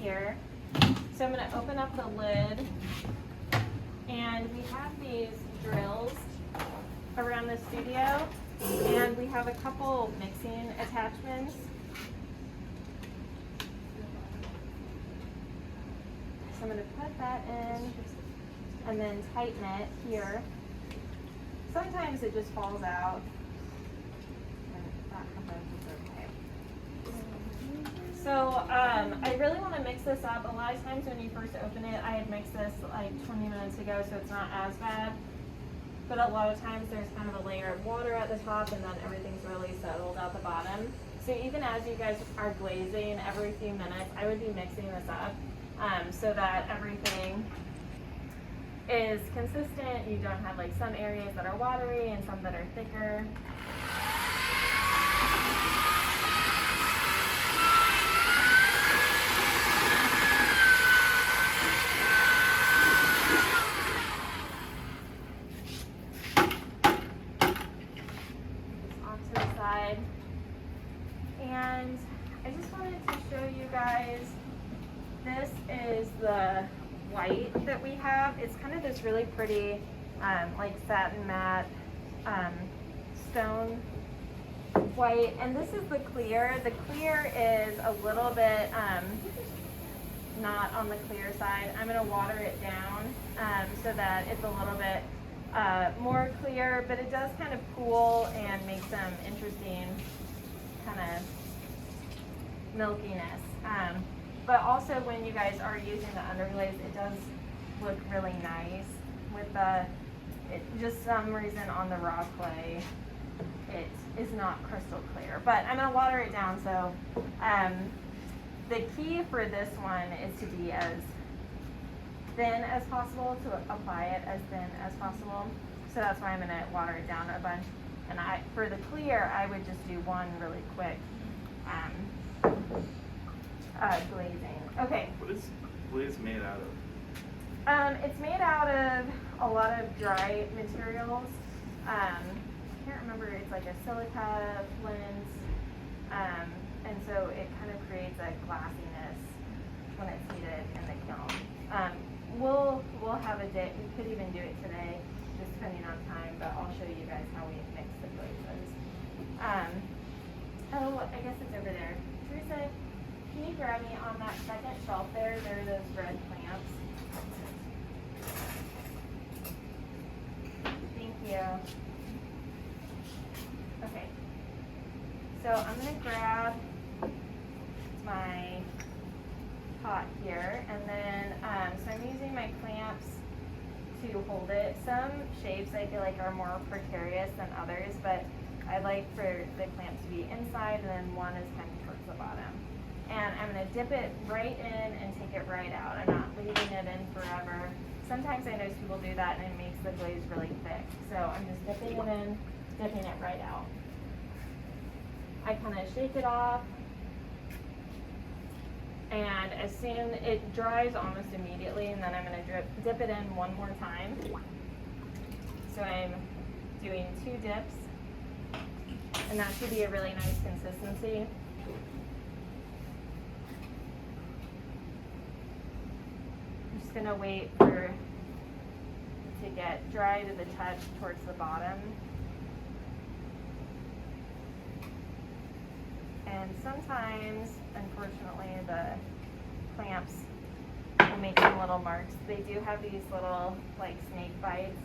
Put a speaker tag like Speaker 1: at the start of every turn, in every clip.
Speaker 1: here. So I'm going to open up the lid, and we have these drills around the studio, and we have a couple mixing attachments. So I'm going to put that in and then tighten it here. Sometimes it just falls out, and that happens, it's okay. So I really want to mix this up. A lot of times when you first open it, I had mixed this like 20 minutes ago, so it's not as bad. But a lot of times there's kind of a layer of water at the top, and then everything's really settled at the bottom. So even as you guys are glazing every few minutes, I would be mixing this up so that everything is consistent. You don't have like some areas that are watery and some that are thicker. Off to the side. And I just wanted to show you guys, this is the white that we have. It's kind of this really pretty like satin matte stone white, and this is the clear. The clear is a little bit not on the clear side. I'm going to water it down so that it's a little bit more clear, but it does kind of pool and make some interesting kind of milkiness. But also when you guys are using the underglaze, it does look really nice with the, just some reason on the raw clay, it is not crystal clear. But I'm gonna water it down, so the key for this one is to be as thin as possible, to apply it as thin as possible. So that's why I'm gonna water it down a bunch. And for the clear, I would just do one really quick glazing. Okay.
Speaker 2: What is glaze made out of?
Speaker 1: It's made out of a lot of dry materials. I can't remember, it's like a silica, flint, and so it kind of creates a glassiness when it's heated in the kiln. We'll have a day, we could even do it today, just depending on time, but I'll show you guys how we mix the glazes. Oh, I guess it's over there. Teresa, can you grab me on that second shelf there? There are those red clamps. Thank you. Okay. So I'm going to grab my pot here, and then, so I'm using my clamps to hold it. Some shapes I feel like are more precarious than others, but I like for the clamp to be inside, and then one is kind of towards the bottom. And I'm going to dip it right in and take it right out. I'm not leaving it in forever. Sometimes I know people do that and it makes the glaze really thick. So I'm just dipping it in, dipping it right out. I kind of shake it off, and as soon it dries almost immediately, and then I'm going to dip it in one more time. So I'm doing 2 dips, and that should be a really nice consistency. I'm just going to wait for it to get dry to the touch towards the bottom. And sometimes, unfortunately, the clamps will make some little marks. They do have these little like snake bites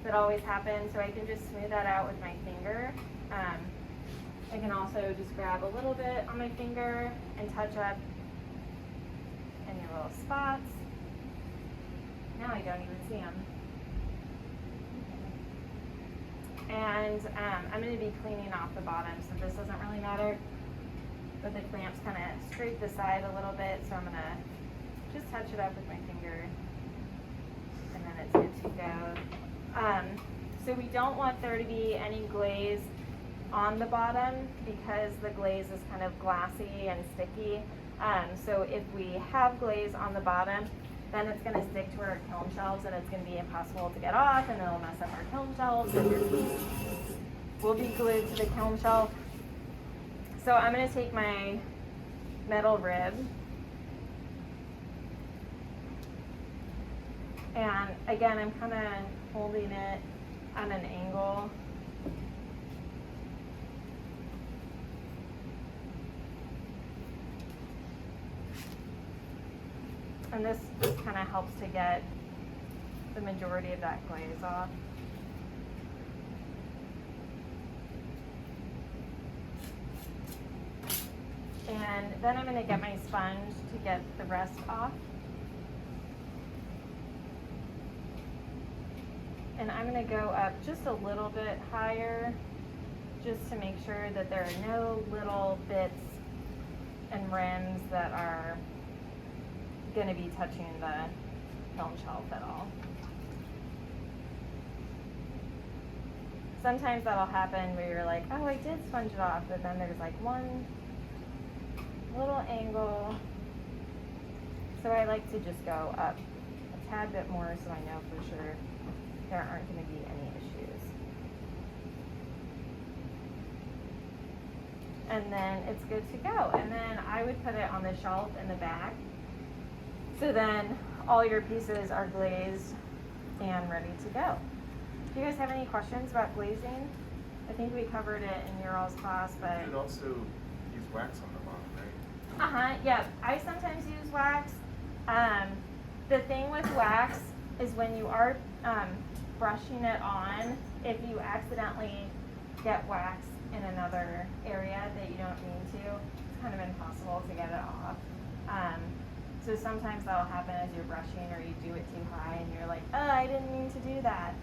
Speaker 1: that always happen, so I can just smooth that out with my finger. I can also just grab a little bit on my finger and touch up any little spots. Now I don't even see them. And I'm going to be cleaning off the bottom, so this doesn't really matter. But the clamps kind of scrape the side a little bit, so I'm going to just touch it up with my finger, and then it's good to go. So we don't want there to be any glaze on the bottom because the glaze is kind of glassy and sticky. So if we have glaze on the bottom, then it's going to stick to our kiln shelves, and it's going to be impossible to get off, and it'll mess up our kiln shelves, and your piece will be glued to the kiln shelf. So I'm going to take my metal rib, And again, I'm kind of holding it at an angle. And this just kind of helps to get the majority of that glaze off. And then I'm going to get my sponge to get the rest off. And I'm going to go up just a little bit higher, just to make sure that there are no little bits and rims that are going to be touching the film shelf at all. Sometimes that'll happen where you're like, oh, I did sponge it off, but then there's like one little angle. So I like to just go up a tad bit more so I know for sure there aren't going to be any issues. And then it's good to go. And then I would put it on the shelf in the back. So then all your pieces are glazed and ready to go. Do you guys have any questions about glazing? I think we covered it in your all's class, but...
Speaker 2: You could also use wax on the bottom, right?
Speaker 1: Yeah. I sometimes use wax. The thing with wax is when you are brushing it on, if you accidentally get wax in another area that you don't mean to, it's kind of impossible to get it off. So sometimes that'll happen as you're brushing, or you do it too high and you're like, oh, I didn't mean to do that.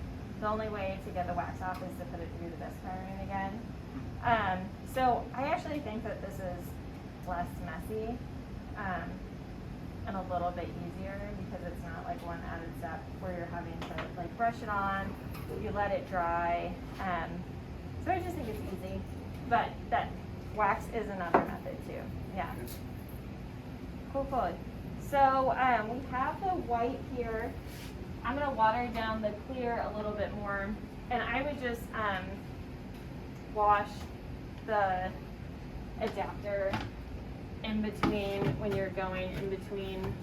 Speaker 1: The only way to get the wax off is to put it through the bisque iron again. So I actually think that this is less messy and a little bit easier, because it's not like one added step where you're having to like brush it on, you let it dry. So I just think it's easy, but that wax is another method too. Yeah. Cool. So we have the white here. I'm gonna water down the clear a little bit more, and I would just wash the adapter in between when you're going in between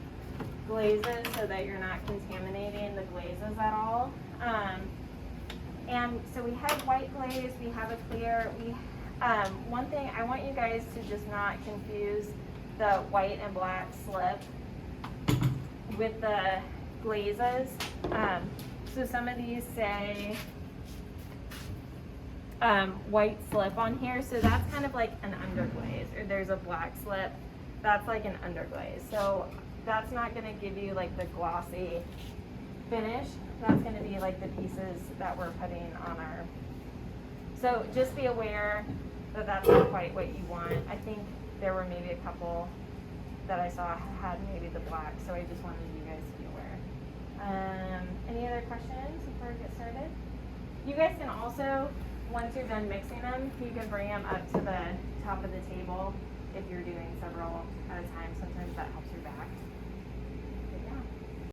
Speaker 1: glazes so that you're not contaminating the glazes at all. And so we have white glaze, we have a clear. One thing I want you guys to just not confuse the white and black slip with the glazes. So some of these say white slip on here, so that's kind of like an underglaze, or there's a black slip, that's like an underglaze. So that's not going to give you like the glossy finish. That's going to be like the pieces that we're putting on our, so just be aware that that's not quite what you want. I think there were maybe a couple that I saw had maybe the black, so I just wanted you guys to be aware. Any other questions before we get started? You guys can also, once you're done mixing them, you can bring them up to the top of the table if you're doing several at a time. Sometimes that helps your back.